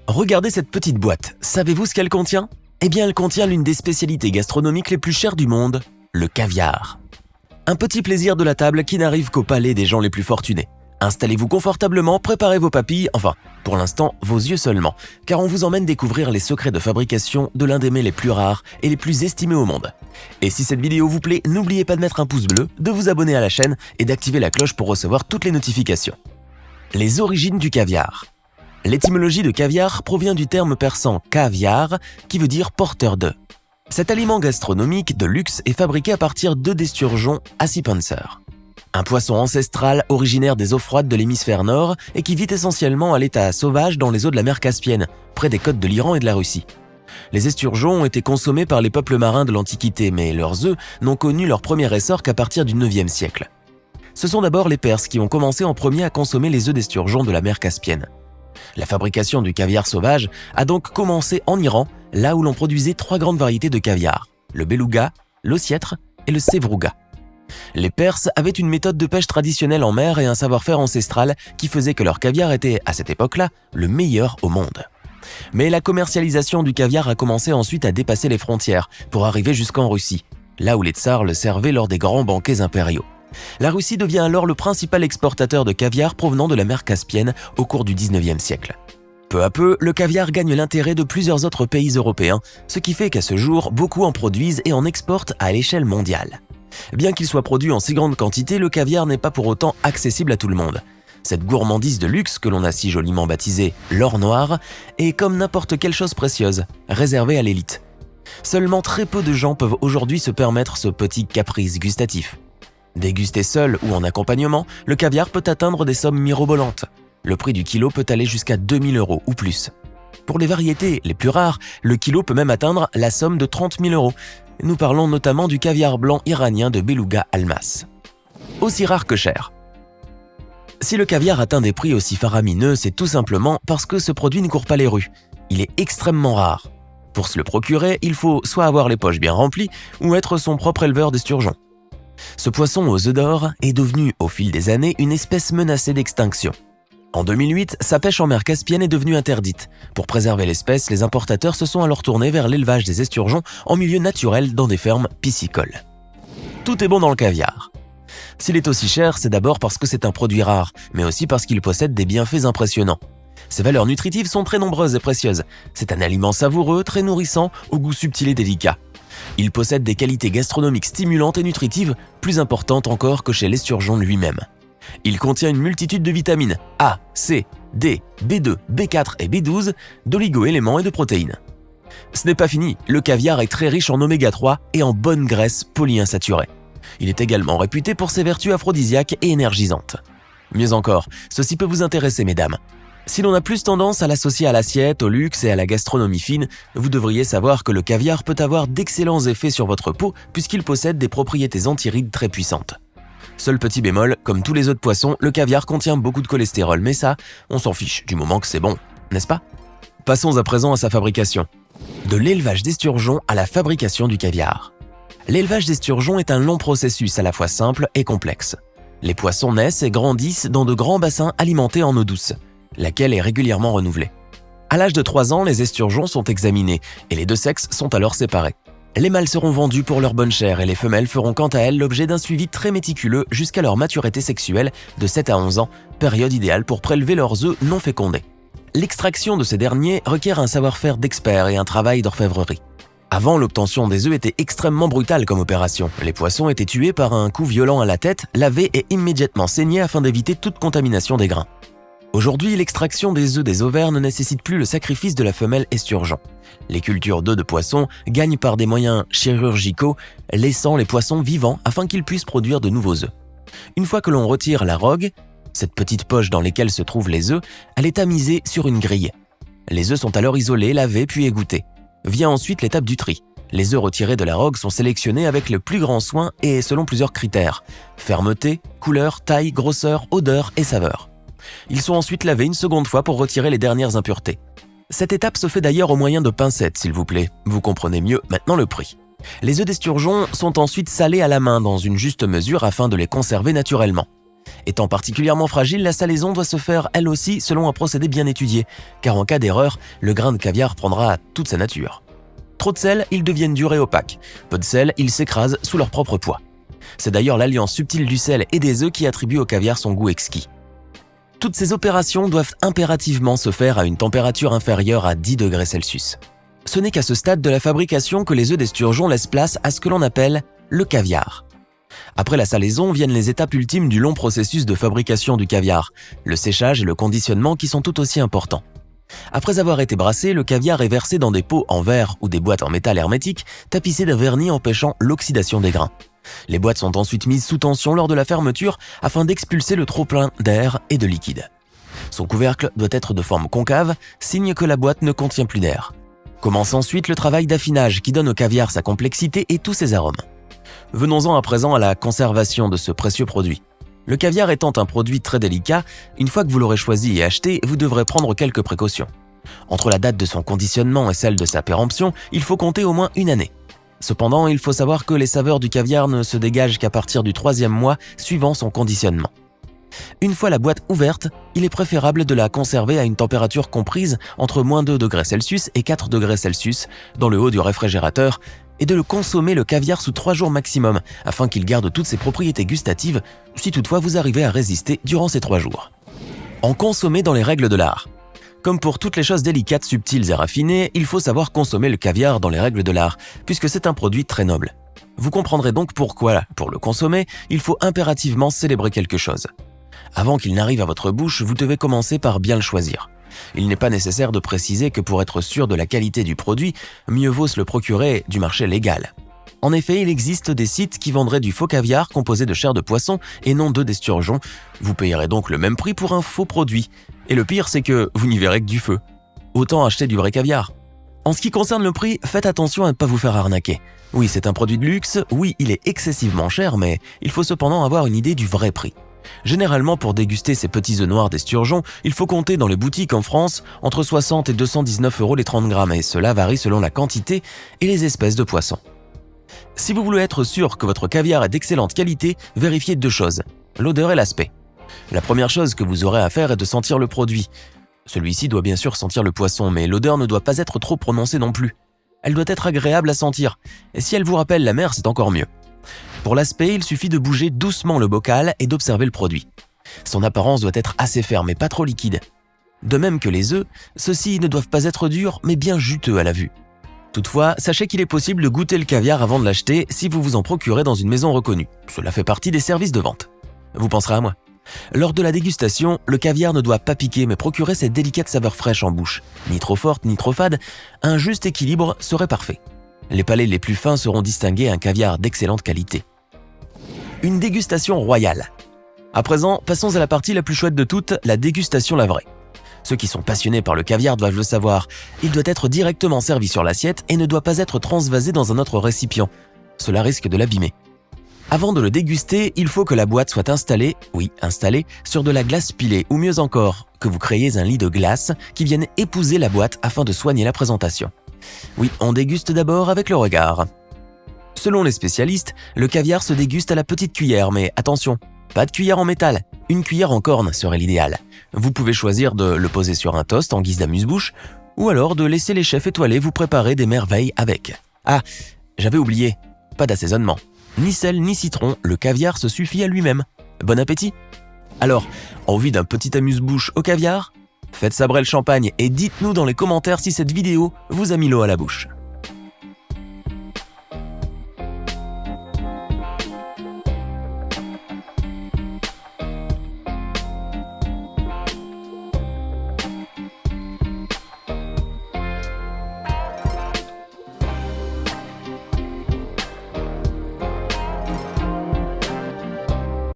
Regardez cette petite boîte, savez-vous ce qu'elle contient? Eh bien, elle contient l'une des spécialités gastronomiques les plus chères du monde, le caviar. Un petit plaisir de la table qui n'arrive qu'au palais des gens les plus fortunés. Installez-vous confortablement, préparez vos papilles, enfin, pour l'instant, vos yeux seulement, car on vous emmène découvrir les secrets de fabrication de l'un des mets les plus rares et les plus estimés au monde. Et si cette vidéo vous plaît, n'oubliez pas de mettre un pouce bleu, de vous abonner à la chaîne et d'activer la cloche pour recevoir toutes les notifications. Les origines du caviar. L'étymologie de caviar provient du terme persan caviar, qui veut dire porteur d'œufs. Cet aliment gastronomique de luxe est fabriqué à partir d'œufs d'esturgeon accipenser. Un poisson ancestral originaire des eaux froides de l'hémisphère nord et qui vit essentiellement à l'état sauvage dans les eaux de la mer Caspienne, près des côtes de l'Iran et de la Russie. Les esturgeons ont été consommés par les peuples marins de l'Antiquité, mais leurs œufs n'ont connu leur premier essor qu'à partir du IXe siècle. Ce sont d'abord les Perses qui ont commencé en premier à consommer les œufs d'esturgeon de la mer Caspienne. La fabrication du caviar sauvage a donc commencé en Iran, là où l'on produisait 3 grandes variétés de caviar, le beluga, l'ossiètre et le sevruga. Les Perses avaient une méthode de pêche traditionnelle en mer et un savoir-faire ancestral qui faisait que leur caviar était, à cette époque-là, le meilleur au monde. Mais la commercialisation du caviar a commencé ensuite à dépasser les frontières pour arriver jusqu'en Russie, là où les tsars le servaient lors des grands banquets impériaux. La Russie devient alors le principal exportateur de caviar provenant de la mer Caspienne au cours du XIXe siècle. Peu à peu, le caviar gagne l'intérêt de plusieurs autres pays européens, ce qui fait qu'à ce jour, beaucoup en produisent et en exportent à l'échelle mondiale. Bien qu'il soit produit en si grande quantité, le caviar n'est pas pour autant accessible à tout le monde. Cette gourmandise de luxe que l'on a si joliment baptisée l'or noir est comme n'importe quelle chose précieuse, réservée à l'élite. Seulement très peu de gens peuvent aujourd'hui se permettre ce petit caprice gustatif. Dégusté seul ou en accompagnement, le caviar peut atteindre des sommes mirobolantes. Le prix du kilo peut aller jusqu'à 2 000 € ou plus. Pour les variétés les plus rares, le kilo peut même atteindre la somme de 30 000 €. Nous parlons notamment du caviar blanc iranien de Beluga Almas. Aussi rare que cher. Si le caviar atteint des prix aussi faramineux, c'est tout simplement parce que ce produit ne court pas les rues. Il est extrêmement rare. Pour se le procurer, il faut soit avoir les poches bien remplies ou être son propre éleveur d'esturgeons. Ce poisson aux œufs d'or est devenu, au fil des années, une espèce menacée d'extinction. En 2008, sa pêche en mer Caspienne est devenue interdite. Pour préserver l'espèce, les importateurs se sont alors tournés vers l'élevage des esturgeons en milieu naturel dans des fermes piscicoles. Tout est bon dans le caviar. S'il est aussi cher, c'est d'abord parce que c'est un produit rare, mais aussi parce qu'il possède des bienfaits impressionnants. Ses valeurs nutritives sont très nombreuses et précieuses. C'est un aliment savoureux, très nourrissant, au goût subtil et délicat. Il possède des qualités gastronomiques stimulantes et nutritives, plus importantes encore que chez l'esturgeon lui-même. Il contient une multitude de vitamines A, C, D, B2, B4 et B12, d'oligo-éléments et de protéines. Ce n'est pas fini, le caviar est très riche en oméga 3 et en bonnes graisses polyinsaturées. Il est également réputé pour ses vertus aphrodisiaques et énergisantes. Mieux encore, ceci peut vous intéresser, mesdames. Si l'on a plus tendance à l'associer à l'assiette, au luxe et à la gastronomie fine, vous devriez savoir que le caviar peut avoir d'excellents effets sur votre peau puisqu'il possède des propriétés antirides très puissantes. Seul petit bémol, comme tous les autres poissons, le caviar contient beaucoup de cholestérol, mais ça, on s'en fiche du moment que c'est bon, n'est-ce pas? Passons à présent à sa fabrication. De l'élevage d'esturgeons à la fabrication du caviar. L'élevage d'esturgeons est un long processus à la fois simple et complexe. Les poissons naissent et grandissent dans de grands bassins alimentés en eau douce, laquelle est régulièrement renouvelée. À l'âge de 3 ans, les esturgeons sont examinés et les deux sexes sont alors séparés. Les mâles seront vendus pour leur bonne chair et les femelles feront quant à elles l'objet d'un suivi très méticuleux jusqu'à leur maturité sexuelle de 7 à 11 ans, période idéale pour prélever leurs œufs non fécondés. L'extraction de ces derniers requiert un savoir-faire d'expert et un travail d'orfèvrerie. Avant, l'obtention des œufs était extrêmement brutale comme opération. Les poissons étaient tués par un coup violent à la tête, lavés et immédiatement saignés afin d'éviter toute contamination des grains. Aujourd'hui, l'extraction des œufs des ovaires ne nécessite plus le sacrifice de la femelle esturgeon. Les cultures d'œufs de poissons gagnent par des moyens chirurgicaux, laissant les poissons vivants afin qu'ils puissent produire de nouveaux œufs. Une fois que l'on retire la rogue, cette petite poche dans laquelle se trouvent les œufs, elle est tamisée sur une grille. Les œufs sont alors isolés, lavés puis égouttés. Vient ensuite l'étape du tri. Les œufs retirés de la rogue sont sélectionnés avec le plus grand soin et selon plusieurs critères: fermeté, couleur, taille, grosseur, odeur et saveur. Ils sont ensuite lavés une seconde fois pour retirer les dernières impuretés. Cette étape se fait d'ailleurs au moyen de pincettes, s'il vous plaît. Vous comprenez mieux maintenant le prix. Les œufs d'esturgeon sont ensuite salés à la main dans une juste mesure afin de les conserver naturellement. Étant particulièrement fragile, la salaison doit se faire elle aussi selon un procédé bien étudié, car en cas d'erreur, le grain de caviar prendra toute sa nature. Trop de sel, ils deviennent durs et opaques. Peu de sel, ils s'écrasent sous leur propre poids. C'est d'ailleurs l'alliance subtile du sel et des œufs qui attribue au caviar son goût exquis. Toutes ces opérations doivent impérativement se faire à une température inférieure à 10 degrés Celsius. Ce n'est qu'à ce stade de la fabrication que les œufs d'esturgeon laissent place à ce que l'on appelle le caviar. Après la salaison viennent les étapes ultimes du long processus de fabrication du caviar, le séchage et le conditionnement qui sont tout aussi importants. Après avoir été brassé, le caviar est versé dans des pots en verre ou des boîtes en métal hermétique tapissées d'un vernis empêchant l'oxydation des grains. Les boîtes sont ensuite mises sous tension lors de la fermeture afin d'expulser le trop-plein d'air et de liquide. Son couvercle doit être de forme concave, signe que la boîte ne contient plus d'air. Commence ensuite le travail d'affinage qui donne au caviar sa complexité et tous ses arômes. Venons-en à présent à la conservation de ce précieux produit. Le caviar étant un produit très délicat, une fois que vous l'aurez choisi et acheté, vous devrez prendre quelques précautions. Entre la date de son conditionnement et celle de sa péremption, il faut compter au moins une année. Cependant, il faut savoir que les saveurs du caviar ne se dégagent qu'à partir du 3e mois suivant son conditionnement. Une fois la boîte ouverte, il est préférable de la conserver à une température comprise entre -2 degrés Celsius et 4 degrés Celsius dans le haut du réfrigérateur et de le consommer le caviar sous 3 jours maximum afin qu'il garde toutes ses propriétés gustatives si toutefois vous arrivez à résister durant ces 3 jours. En consommer dans les règles de l'art. Comme pour toutes les choses délicates, subtiles et raffinées, il faut savoir consommer le caviar dans les règles de l'art puisque c'est un produit très noble. Vous comprendrez donc pourquoi, pour le consommer, il faut impérativement célébrer quelque chose. Avant qu'il n'arrive à votre bouche, vous devez commencer par bien le choisir. Il n'est pas nécessaire de préciser que pour être sûr de la qualité du produit, mieux vaut se le procurer du marché légal. En effet, il existe des sites qui vendraient du faux caviar composé de chair de poisson et non d'œufs d'esturgeon. Vous payerez donc le même prix pour un faux produit. Et le pire, c'est que vous n'y verrez que du feu. Autant acheter du vrai caviar. En ce qui concerne le prix, faites attention à ne pas vous faire arnaquer. Oui, c'est un produit de luxe, oui, il est excessivement cher, mais il faut cependant avoir une idée du vrai prix. Généralement, pour déguster ces petits œufs noirs d'esturgeon, il faut compter dans les boutiques en France entre 60 et 219 € les 30 grammes, et cela varie selon la quantité et les espèces de poissons. Si vous voulez être sûr que votre caviar est d'excellente qualité, vérifiez 2 choses, l'odeur et l'aspect. La première chose que vous aurez à faire est de sentir le produit. Celui-ci doit bien sûr sentir le poisson, mais l'odeur ne doit pas être trop prononcée non plus. Elle doit être agréable à sentir, et si elle vous rappelle la mer, c'est encore mieux. Pour l'aspect, il suffit de bouger doucement le bocal et d'observer le produit. Son apparence doit être assez ferme et pas trop liquide. De même que les œufs, ceux-ci ne doivent pas être durs, mais bien juteux à la vue. Toutefois, sachez qu'il est possible de goûter le caviar avant de l'acheter si vous vous en procurez dans une maison reconnue. Cela fait partie des services de vente. Vous penserez à moi. Lors de la dégustation, le caviar ne doit pas piquer mais procurer cette délicate saveur fraîche en bouche. Ni trop forte, ni trop fade, un juste équilibre serait parfait. Les palais les plus fins seront distingués à un caviar d'excellente qualité. Une dégustation royale. À présent, passons à la partie la plus chouette de toutes, la dégustation la vraie. Ceux qui sont passionnés par le caviar doivent le savoir. Il doit être directement servi sur l'assiette et ne doit pas être transvasé dans un autre récipient. Cela risque de l'abîmer. Avant de le déguster, il faut que la boîte soit installée, sur de la glace pilée ou mieux encore, que vous créiez un lit de glace qui vienne épouser la boîte afin de soigner la présentation. Oui, on déguste d'abord avec le regard. Selon les spécialistes, le caviar se déguste à la petite cuillère, mais attention, pas de cuillère en métal, une cuillère en corne serait l'idéal. Vous pouvez choisir de le poser sur un toast en guise d'amuse-bouche, ou alors de laisser les chefs étoilés vous préparer des merveilles avec. Ah, j'avais oublié, pas d'assaisonnement. Ni sel ni citron, le caviar se suffit à lui-même. Bon appétit! Alors, envie d'un petit amuse-bouche au caviar? Faites sabrer le champagne et dites-nous dans les commentaires si cette vidéo vous a mis l'eau à la bouche.